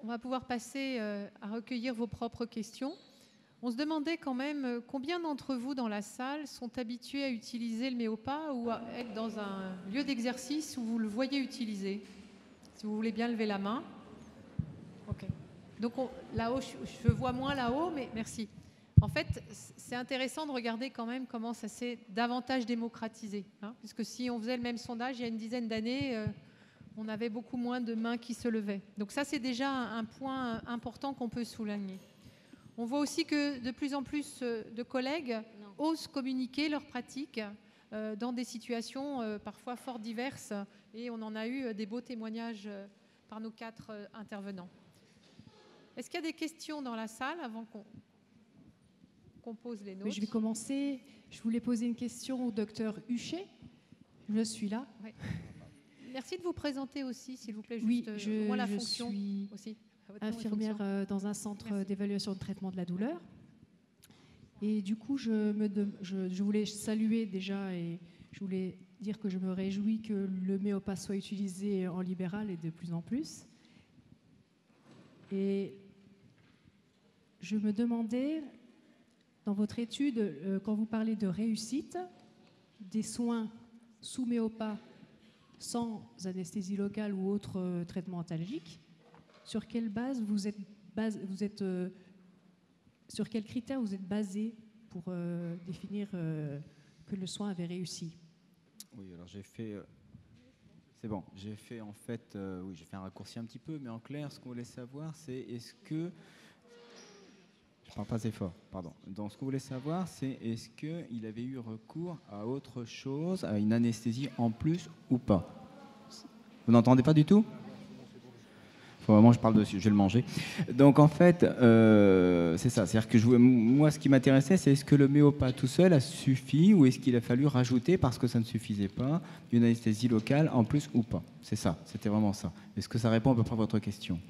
on va pouvoir passer à recueillir vos propres questions. On se demandait quand même combien d'entre vous dans la salle sont habitués à utiliser le Méopa ou à être dans un lieu d'exercice où vous le voyez utiliser. Si vous voulez bien lever la main. Ok. Donc là-haut, je vois moins là-haut, mais merci. En fait, c'est intéressant de regarder quand même comment ça s'est davantage démocratisé. Hein, puisque si on faisait le même sondage il y a une dizaine d'années, on avait beaucoup moins de mains qui se levaient. Donc ça, c'est déjà un point important qu'on peut souligner. On voit aussi que de plus en plus de collègues osent communiquer leurs pratiques dans des situations parfois fort diverses. Et on en a eu des beaux témoignages par nos 4 intervenants. Est-ce qu'il y a des questions dans la salle avant qu'on pose les nôtres? Je vais commencer. Je voulais poser une question au docteur Huchet. Je suis là. Ouais. Merci de vous présenter aussi, s'il vous plaît. Juste, oui, la fonction je suis aussi. infirmière dans un centre d'évaluation et de traitement de la douleur. Et du coup, je voulais saluer déjà et je voulais dire que je me réjouis que le Méopa soit utilisé en libéral et de plus en plus. Et je me demandais, dans votre étude, quand vous parlez de réussite, des soins sous Méopa sans anesthésie locale ou autre traitement antalgique, sur quelle base sur quels critères vous êtes basé pour définir que le soin avait réussi? Oui, alors j'ai fait... c'est bon, j'ai fait en fait... oui, j'ai fait un raccourci un petit peu, mais en clair, ce qu'on voulait savoir, c'est est-ce que... Je ne parle pas assez fort, pardon. Donc, ce qu'on voulait savoir, c'est est-ce qu'il avait eu recours à autre chose, à une anesthésie en plus ou pas? Vous n'entendez pas du tout? Faut vraiment que je parle dessus, je vais le manger. Donc, en fait, c'est ça. C'est-à-dire que moi, ce qui m'intéressait, c'est est-ce que le Méopa tout seul a suffi ou est-ce qu'il a fallu rajouter, parce que ça ne suffisait pas, une anesthésie locale en plus ou pas? C'est ça, c'était vraiment ça. Est-ce que ça répond à peu près à votre question?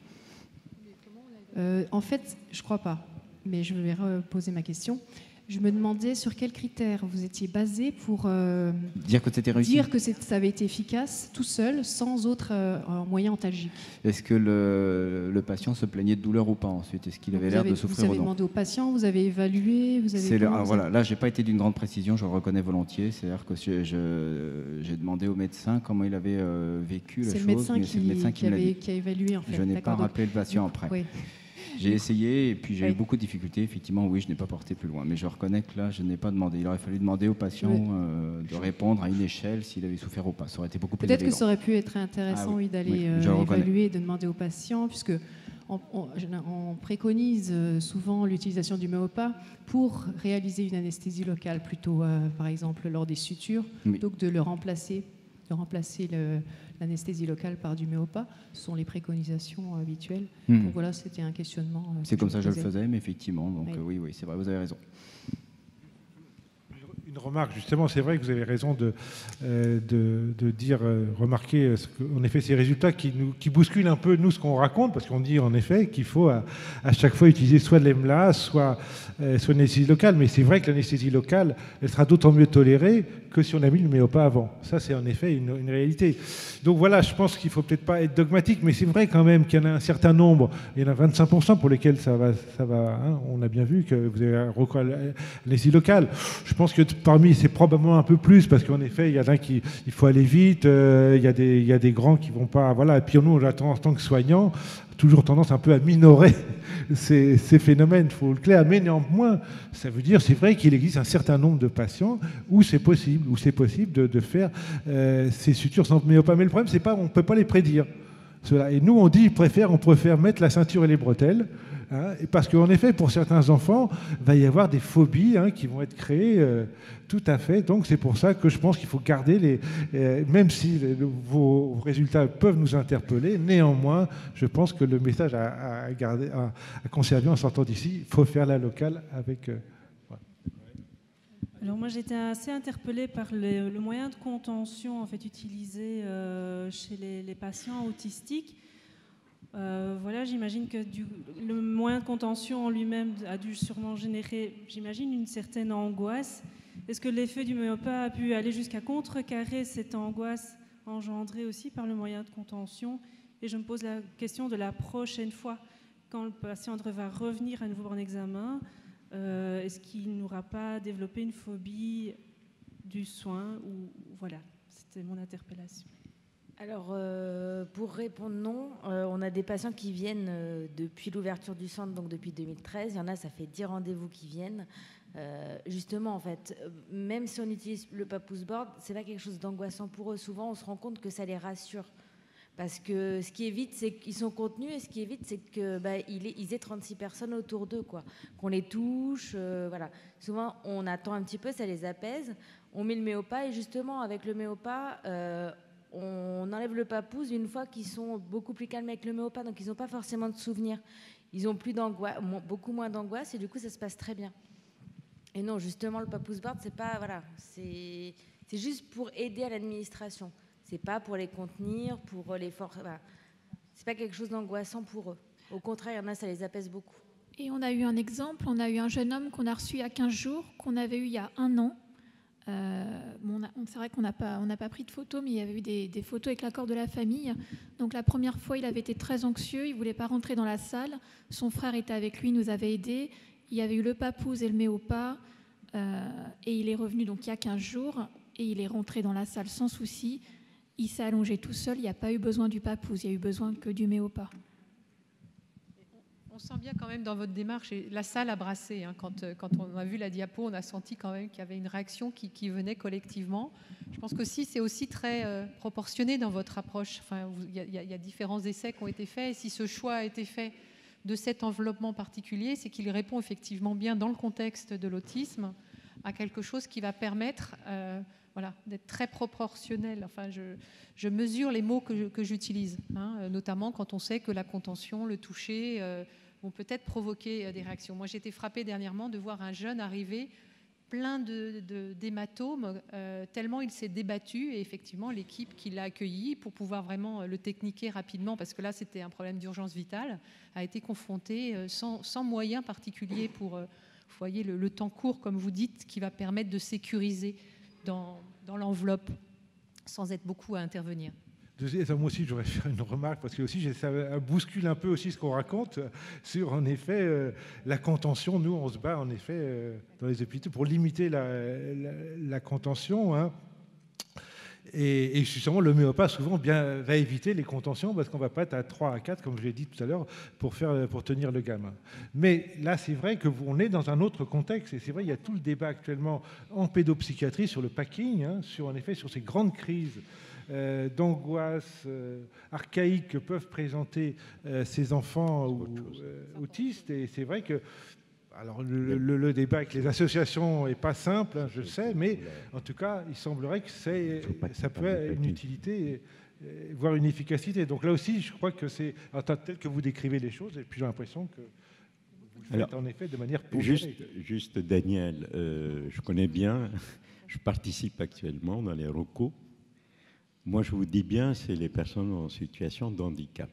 En fait, je ne crois pas. Mais je vais reposer ma question. Je me demandais sur quels critères vous étiez basé pour dire que c'était réussi. Dire que ça avait été efficace tout seul, sans autre moyen antalgique. Est-ce que le patient se plaignait de douleur ou pas ensuite? Est-ce qu'il avait l'air de souffrir ou non? Vous avez demandé au patient, vous avez évalué, voilà, là, j'ai pas été d'une grande précision, je le reconnais volontiers. C'est-à-dire que j'ai demandé au médecin comment il avait vécu la chose. C'est le médecin qui a évalué en fait. Je n'ai pas rappelé le patient après. Oui. J'ai essayé et puis j'ai eu beaucoup de difficultés. Effectivement, oui, je n'ai pas porté plus loin. Mais je reconnais que là, je n'ai pas demandé. Il aurait fallu demander au patient de répondre à une échelle s'il avait souffert ou pas. Ça aurait été beaucoup plus Peut-être élégant. que ça aurait pu être intéressant d'aller évaluer et de demander au patient, puisque on préconise souvent l'utilisation du Méopa pour réaliser une anesthésie locale, plutôt par exemple lors des sutures, plutôt que de le remplacer. L'anesthésie locale par du Méopa, ce sont les préconisations habituelles. Donc voilà, c'était un questionnement. C'est comme ça que je le faisais, mais effectivement, donc oui, c'est vrai, vous avez raison. Une remarque, justement, c'est vrai que vous avez raison de dire, remarquer, en effet, ces résultats qui bousculent un peu, nous, ce qu'on raconte, parce qu'on dit, en effet, qu'il faut à chaque fois utiliser soit de l'EMLA, soit une anesthésie locale, mais c'est vrai que l'anesthésie locale, elle sera d'autant mieux tolérée que si on a mis le Méopa avant. Ça, c'est en effet une réalité. Donc voilà, je pense qu'il ne faut peut-être pas être dogmatique, mais c'est vrai quand même qu'il y en a un certain nombre, il y en a 25% pour lesquels ça va hein, on a bien vu que vous avez recours à l'anesthésie locale. Je pense que parmi, c'est probablement un peu plus, parce qu'en effet, il y en a qui, il faut aller vite, il y a des grands qui ne vont pas... Voilà. Et puis nous, on attend en tant que soignants, toujours tendance un peu à minorer ces phénomènes, il faut le clair. Mais néanmoins, ça veut dire, c'est vrai qu'il existe un certain nombre de patients où c'est possible de faire ces sutures sans Méopa. Mais le problème, c'est pas, on ne peut pas les prédire. Et nous, on dit, on préfère mettre la ceinture et les bretelles. Hein, parce qu'en effet, pour certains enfants, il va y avoir des phobies qui vont être créées tout à fait. Donc c'est pour ça que je pense qu'il faut garder même si vos résultats peuvent nous interpeller, néanmoins, je pense que le message à conserver en sortant d'ici, il faut faire la locale avec... Voilà. Alors moi j'étais assez interpellée par le moyen de contention en fait, utilisé chez les patients autistiques. Voilà, j'imagine que le moyen de contention en lui-même a dû sûrement générer, j'imagine, une certaine angoisse. Est-ce que l'effet du Méopa a pu aller jusqu'à contrecarrer cette angoisse engendrée aussi par le moyen de contention? Et je me pose la question de la prochaine fois, quand le patient va revenir à nouveau en examen, est-ce qu'il n'aura pas développé une phobie du soin ou voilà, c'était mon interpellation. Alors, pour répondre non, on a des patients qui viennent depuis l'ouverture du centre, donc depuis 2013. Il y en a, ça fait 10 rendez-vous qui viennent. Justement, en fait, même si on utilise le Papoose Board, c'est pas quelque chose d'angoissant pour eux. Souvent, on se rend compte que ça les rassure. Parce que ce qui évite, c'est qu'ils sont contenus, et ce qui évite, c'est qu'ils aient 36 personnes autour d'eux, quoi. Qu'on les touche, voilà. Souvent, on attend un petit peu, ça les apaise. On met le méopa, et justement, avec le méopa, on enlève le papouse une fois qu'ils sont beaucoup plus calmes avec le méopa, donc ils n'ont pas forcément de souvenirs. Ils ont plus d'angoisse, beaucoup moins d'angoisse, et du coup, ça se passe très bien. Et non, justement, le Papoose Board, c'est pas, voilà, c'est juste pour aider à l'administration. C'est pas pour les contenir, pour les forcer. Voilà. C'est pas quelque chose d'angoissant pour eux. Au contraire, il y en a, ça les apaise beaucoup. Et on a eu un exemple, on a eu un jeune homme qu'on a reçu il y a 15 jours, qu'on avait eu il y a 1 an. C'est vrai qu'on n'a pas pris de photos, mais il y avait eu des photos avec l'accord de la famille. Donc la première fois, il avait été très anxieux, il ne voulait pas rentrer dans la salle. Son frère était avec lui, nous avait aidés. Il y avait eu le papouse et le méopa, et il est revenu donc il y a 15 jours, et il est rentré dans la salle sans souci. Il s'est allongé tout seul, il n'y a pas eu besoin du papouse, il y a eu besoin que du méopa. On sent bien quand même dans votre démarche, et la salle a brassé. Hein, quand on a vu la diapo, on a senti quand même qu'il y avait une réaction qui venait collectivement. Je pense qu'aussi c'est aussi très proportionné dans votre approche. Enfin, il y a différents essais qui ont été faits, et si ce choix a été fait de cet enveloppement particulier, c'est qu'il répond effectivement bien dans le contexte de l'autisme à quelque chose qui va permettre voilà, d'être très proportionnel. Enfin, je mesure les mots que j'utilise, hein, notamment quand on sait que la contention, le toucher vont peut-être provoquer des réactions. Moi, j'ai été frappée dernièrement de voir un jeune arriver plein d'hématomes, tellement il s'est débattu, et effectivement, l'équipe qui l'a accueilli pour pouvoir vraiment le techniquer rapidement, parce que là, c'était un problème d'urgence vitale, a été confronté sans moyens particuliers pour, vous voyez, le temps court, comme vous dites, qui va permettre de sécuriser dans l'enveloppe sans être beaucoup à intervenir. Moi aussi, j'aurais fait une remarque, parce que aussi, ça bouscule un peu aussi ce qu'on raconte sur, en effet, la contention. Nous, on se bat, en effet, dans les hôpitaux pour limiter la contention. Hein. Et justement, le méopa, souvent, va éviter les contentions, parce qu'on ne va pas être à 3 à 4, comme je l'ai dit tout à l'heure, pour tenir le gamin. Mais là, c'est vrai qu'on est dans un autre contexte. Et c'est vrai, il y a tout le débat actuellement en pédopsychiatrie sur le packing, hein, sur ces grandes crises d'angoisse archaïque que peuvent présenter ces enfants autistes. Et c'est vrai que alors le débat avec les associations n'est pas simple, hein, je sais, mais en tout cas, il semblerait que ça peut être une utilité, voire une efficacité. Donc là aussi, je crois que c'est tel que vous décrivez les choses, et puis j'ai l'impression que vous le faites en effet de manière pondérée. Juste Daniel, je connais bien, je participe actuellement dans les ROCO. Moi, je vous dis bien, c'est les personnes en situation de handicap.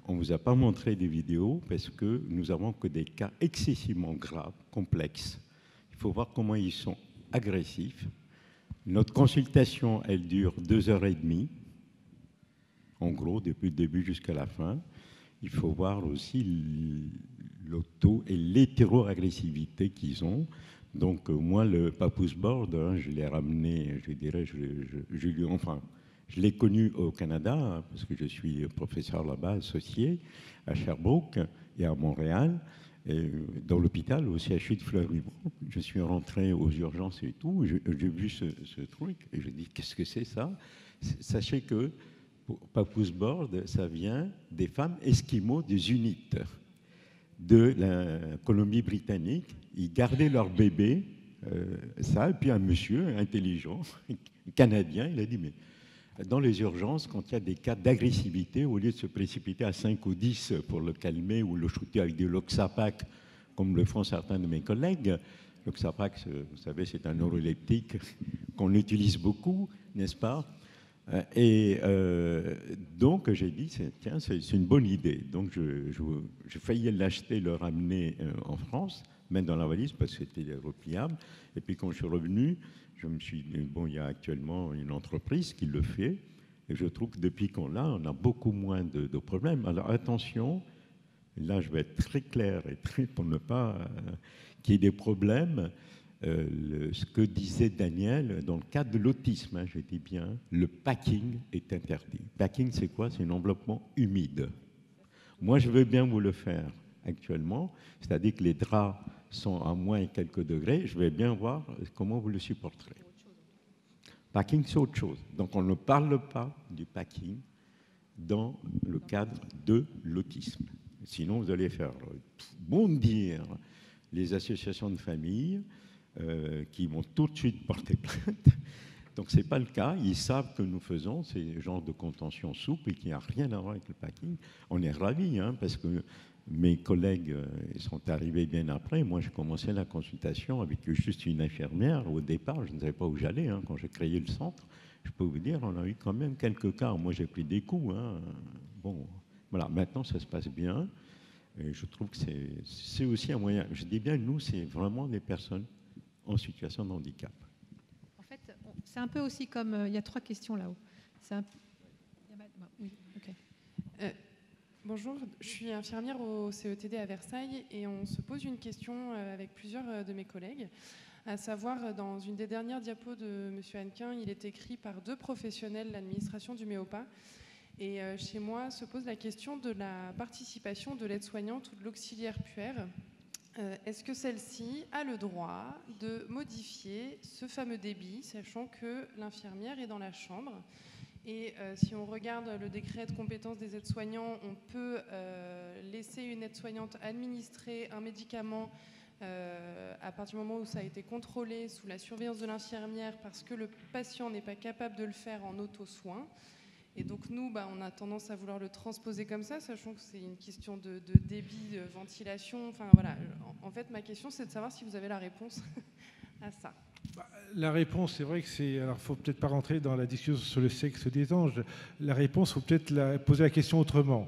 On ne vous a pas montré des vidéos parce que nous n'avons que des cas excessivement graves, complexes. Il faut voir comment ils sont agressifs. Notre consultation, elle dure 2h30, en gros, depuis le début jusqu'à la fin. Il faut voir aussi l'auto et l'hétéro-agressivité qu'ils ont. Donc, moi, le Papoose Board, hein, je l'ai ramené, je dirais, je l'ai connu au Canada, hein, parce que je suis professeur là-bas, associé, à Sherbrooke et à Montréal, et dans l'hôpital, au CHU de Fleury-Mont. Je suis rentré aux urgences et tout, j'ai vu ce truc, et je dis, qu'est-ce que c'est ça? Sachez que Papoose Board, ça vient des femmes esquimaux des UNIT, de la Colombie-Britannique. Ils gardaient leur bébé, ça, et puis un monsieur intelligent, canadien, il a dit, mais dans les urgences, quand il y a des cas d'agressivité, au lieu de se précipiter à 5 ou 10 pour le calmer ou le shooter avec du Loxapac, comme le font certains de mes collègues, Loxapac, vous savez, c'est un neuroleptique qu'on utilise beaucoup, n'est-ce pas? Et donc, j'ai dit, tiens, c'est une bonne idée. Donc, j'ai failli l'acheter, le ramener en France, mettre dans la valise, parce que c'était repliable. Et puis, quand je suis revenu, je me suis dit, bon, il y a actuellement une entreprise qui le fait. Et je trouve que depuis qu'on l'a, on a beaucoup moins de problèmes. Alors attention, là je vais être très clair et très pour ne pas qu'il y ait des problèmes. Ce que disait Daniel, dans le cadre de l'autisme, hein, je dis bien, le packing est interdit. Packing, c'est quoi? C'est un enveloppement humide. Moi, je veux bien vous le faire actuellement, c'est-à-dire que les draps sont à moins quelques degrés, je vais bien voir comment vous le supporterez. Packing, c'est autre chose. Donc, on ne parle pas du packing dans le cadre de l'autisme. Sinon, vous allez faire bondir les associations de familles qui vont tout de suite porter plainte. Donc, ce n'est pas le cas. Ils savent que nous faisons ces genres de contention souple et qu'il n'y a rien à voir avec le packing. On est ravis, hein, parce que mes collègues sont arrivés bien après. Moi, j'ai commencé la consultation avec juste une infirmière. Au départ, je ne savais pas où j'allais, hein, quand j'ai créé le centre. Je peux vous dire, on a eu quand même quelques cas. Moi, j'ai pris des coups. Hein. Bon, voilà, maintenant, ça se passe bien. Et je trouve que c'est aussi un moyen. Je dis bien, nous, c'est vraiment des personnes en situation de handicap. En fait, c'est un peu aussi comme... il y a 3 questions là-haut. Oui, ok. Bonjour, je suis infirmière au CETD à Versailles et on se pose une question avec plusieurs de mes collègues, à savoir, dans une des dernières diapos de M. Hannequin, il est écrit par 2 professionnels de l'administration du MEOPA. Et chez moi se pose la question de la participation de l'aide-soignante ou de l'auxiliaire puère. Est-ce que celle-ci a le droit de modifier ce fameux débit, sachant que l'infirmière est dans la chambre? Et si on regarde le décret de compétence des aides-soignants, on peut laisser une aide-soignante administrer un médicament à partir du moment où ça a été contrôlé sous la surveillance de l'infirmière parce que le patient n'est pas capable de le faire en auto-soin. Et donc nous, on a tendance à vouloir le transposer comme ça, sachant que c'est une question de débit, de ventilation. Enfin voilà. En fait, ma question, c'est de savoir si vous avez la réponse à ça. La réponse, c'est vrai que c'est... Alors, il ne faut peut-être pas rentrer dans la discussion sur le sexe des anges. La réponse, il faut peut-être poser la question autrement.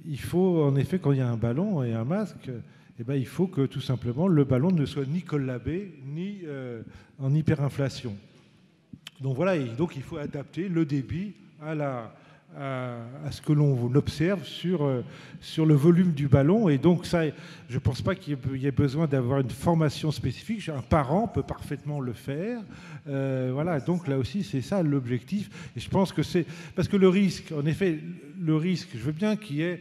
Il faut, en effet, quand il y a un ballon et un masque, il faut que, tout simplement, le ballon ne soit ni collabé, ni en hyperinflation. Donc voilà, et donc il faut adapter le débit à ce que l'on observe sur le volume du ballon. Et donc ça, je ne pense pas qu'il y ait besoin d'avoir une formation spécifique. Un parent peut parfaitement le faire. Voilà, donc là aussi, c'est ça l'objectif. Et je pense que c'est... Parce que le risque, en effet, je veux bien qu'il y ait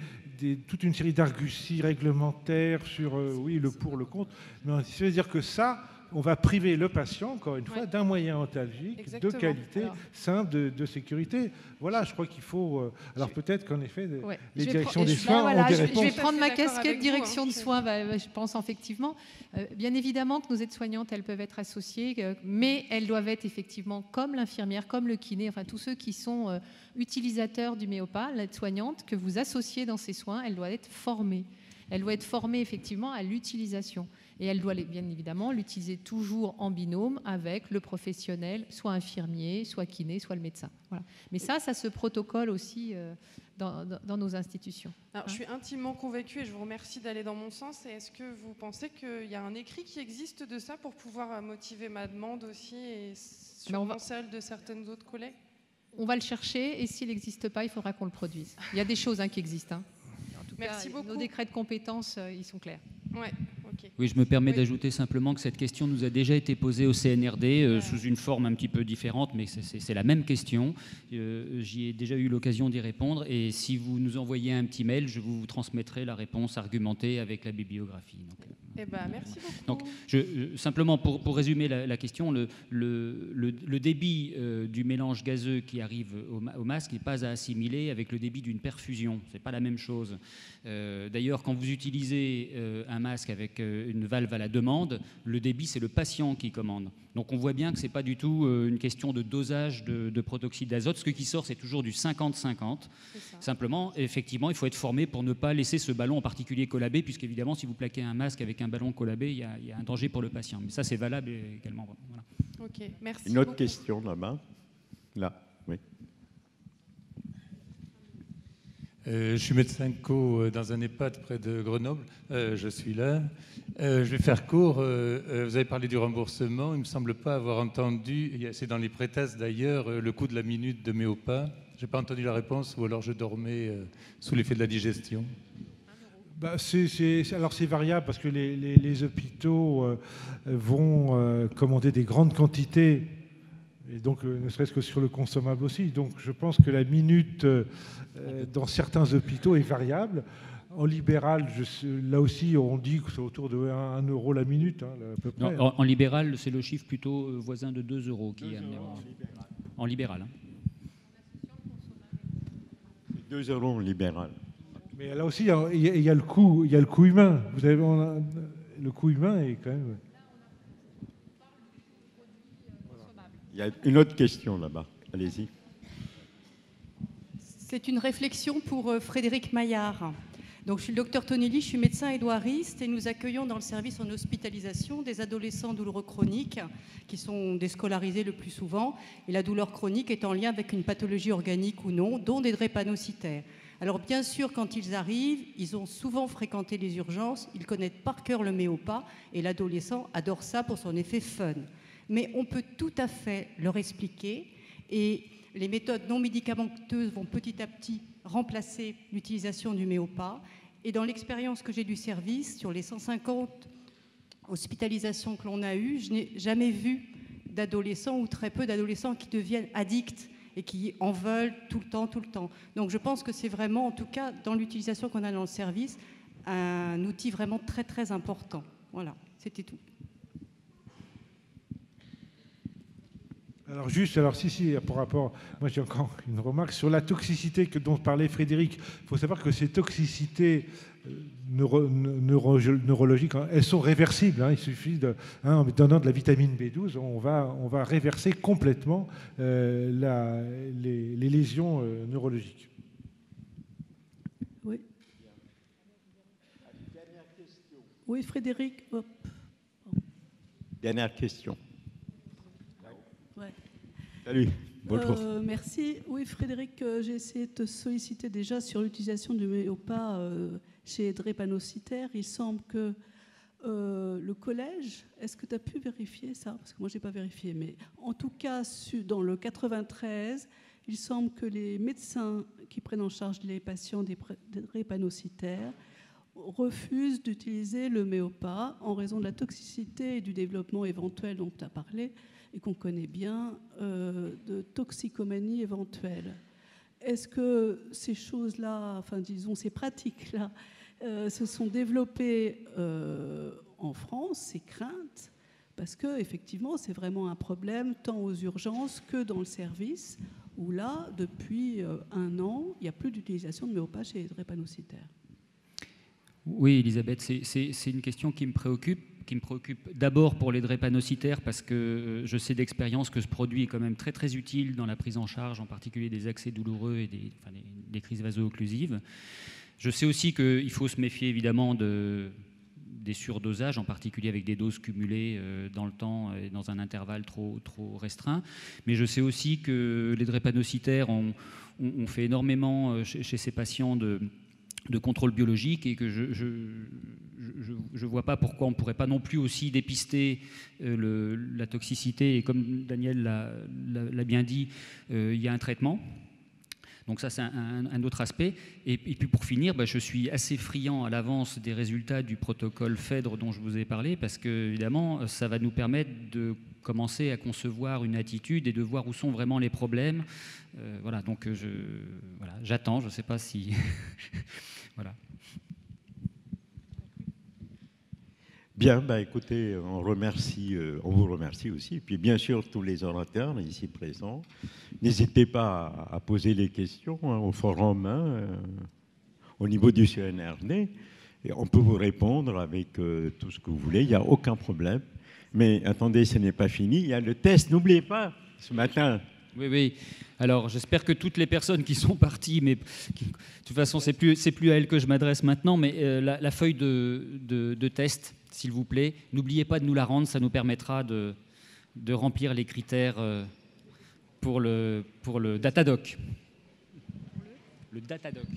toute une série d'arguties réglementaires sur, oui, le pour, le contre. Mais ça veut dire que ça... On va priver le patient, encore une fois, d'un moyen antalgique. Exactement. De qualité, simple, de sécurité. Voilà, je crois qu'il faut... alors peut-être qu'en effet, les directions des soins ont des réponses. Je vais prendre ma casquette direction de soins, je pense effectivement. Bien évidemment que nos aides-soignantes, elles peuvent être associées, mais elles doivent être effectivement comme l'infirmière, comme le kiné, enfin tous ceux qui sont utilisateurs du MEOPA, l'aide-soignante, que vous associez dans ces soins, elle doit être formée. Elle doit être formée effectivement à l'utilisation. Et elle doit bien évidemment l'utiliser toujours en binôme avec le professionnel, soit infirmier, soit kiné, soit le médecin. Voilà. Mais ça se protocole aussi dans nos institutions. Alors, je suis intimement convaincue et je vous remercie d'aller dans mon sens. Et est-ce que vous pensez qu'il y a un écrit qui existe de ça pour pouvoir motiver ma demande aussi et sûrement celle de certaines autres collègues? On va le chercher et s'il n'existe pas, il faudra qu'on le produise. Il y a des choses qui existent. En tout Merci cas, beaucoup. Nos décrets de compétences, ils sont clairs. Ouais. Okay. Oui, je me permets d'ajouter simplement que cette question nous a déjà été posée au CNRD sous une forme un petit peu différente, mais c'est la même question. J'y ai déjà eu l'occasion d'y répondre et si vous nous envoyez un petit mail, je vous transmettrai la réponse argumentée avec la bibliographie. Donc, merci beaucoup. Donc, simplement pour résumer la question, le débit du mélange gazeux qui arrive au masque n'est pas à assimiler avec le débit d'une perfusion. C'est pas la même chose. D'ailleurs, quand vous utilisez un masque avec une valve à la demande, le débit, c'est le patient qui commande. Donc on voit bien que ce n'est pas du tout une question de dosage de protoxyde d'azote. Ce qui sort, c'est toujours du 50-50. Simplement, effectivement, il faut être formé pour ne pas laisser ce ballon en particulier collabé, puisqu'évidemment, si vous plaquez un masque avec un ballon collabé, il y a un danger pour le patient. Mais ça, c'est valable également. Voilà. Ok, merci. Une autre question là-bas. Là, oui. Je suis médecin co dans un EHPAD près de Grenoble. Je suis là. Je vais faire court. Vous avez parlé du remboursement. Il ne me semble pas avoir entendu, c'est dans les prétasses d'ailleurs, le coût de la minute de MEOPA. J'ai pas entendu la réponse, ou alors je dormais sous l'effet de la digestion. Bah, alors c'est variable parce que les hôpitaux vont commander des grandes quantités, et donc ne serait-ce que sur le consommable aussi. Donc je pense que la minute dans certains hôpitaux est variable. En libéral, là aussi, on dit que c'est autour de 1 euro la minute, hein, à peu près. Non, en libéral, c'est le chiffre plutôt voisin de 2 euros qui est amené en libéral. Hein. 2 euros en libéral. Mais là aussi, il y a le coût humain. Vous avez, le coût humain est quand même... Il y a une autre question là-bas. Allez-y. C'est une réflexion pour Frédéric Maillard. Donc, je suis le docteur Tonelli, je suis médecin édouardiste et nous accueillons dans le service en hospitalisation des adolescents douloureux chroniques qui sont déscolarisés le plus souvent. Et la douleur chronique est en lien avec une pathologie organique ou non, dont des drépanocytaires. Alors bien sûr, quand ils arrivent, ils ont souvent fréquenté les urgences, ils connaissent par cœur le méopa et l'adolescent adore ça pour son effet fun. Mais on peut tout à fait leur expliquer et les méthodes non médicamenteuses vont petit à petit remplacer l'utilisation du méopa. Et dans l'expérience que j'ai du service, sur les 150 hospitalisations que l'on a eues, je n'ai jamais vu d'adolescents ou très peu d'adolescents qui deviennent addicts et qui en veulent tout le temps. Donc je pense que c'est vraiment, en tout cas, dans l'utilisation qu'on a dans le service, un outil vraiment très très important. Voilà, c'était tout. Alors juste, si, par rapport, moi j'ai encore une remarque sur la toxicité dont parlait Frédéric. Il faut savoir que ces toxicités neurologiques, elles sont réversibles. Hein, il suffit en donnant de la vitamine B12, on va réverser complètement les lésions neurologiques. Oui. Oui, Frédéric. Hop. Dernière question. Ouais. Salut, bonjour. Merci. Oui, Frédéric, j'ai essayé de te solliciter déjà sur l'utilisation du méopa chez les drépanocytaires. Il semble que le collège, est-ce que tu as pu vérifier ça? Parce que moi, je n'ai pas vérifié. Mais en tout cas, dans le 93, il semble que les médecins qui prennent en charge les patients des drépanocytaires refusent d'utiliser le méopa en raison de la toxicité et du développement éventuel dont tu as parlé et qu'on connaît bien, de toxicomanie éventuelle. Est-ce que ces choses-là, enfin disons ces pratiques-là, se sont développées en France, ces craintes? Parce qu'effectivement, c'est vraiment un problème tant aux urgences que dans le service, où là, depuis 1 an, il n'y a plus d'utilisation de méopa chez les drépanocytaires. Oui, Elisabeth, c'est une question qui me préoccupe d'abord pour les drépanocytaires parce que je sais d'expérience que ce produit est quand même très très utile dans la prise en charge, en particulier des accès douloureux et des crises vaso-occlusives. Je sais aussi qu'il faut se méfier évidemment des surdosages, en particulier avec des doses cumulées dans le temps et dans un intervalle trop restreint. Mais je sais aussi que les drépanocytaires ont fait énormément chez ces patients de contrôle biologique et que je vois pas pourquoi on pourrait pas non plus aussi dépister la toxicité. Et comme Daniel l'a bien dit, il y a un traitement. Donc ça, c'est un autre aspect. Et puis pour finir, je suis assez friand à l'avance des résultats du protocole Phèdre dont je vous ai parlé, parce que évidemment, ça va nous permettre de commencer à concevoir une attitude et de voir où sont vraiment les problèmes. Voilà, donc j'attends, je ne sais pas si... voilà. Bien, écoutez, on vous remercie aussi. Et puis bien sûr, tous les orateurs ici présents, n'hésitez pas à poser les questions au forum, au niveau du CNRD. Et on peut vous répondre avec tout ce que vous voulez, il n'y a aucun problème. Mais attendez, ce n'est pas fini, il y a le test, n'oubliez pas, ce matin. Oui. Alors, j'espère que toutes les personnes qui sont parties, mais de toute façon, c'est plus à elles que je m'adresse maintenant, mais la feuille de test, s'il vous plaît, n'oubliez pas de nous la rendre, ça nous permettra de remplir les critères pour le Datadoc. Le Datadoc.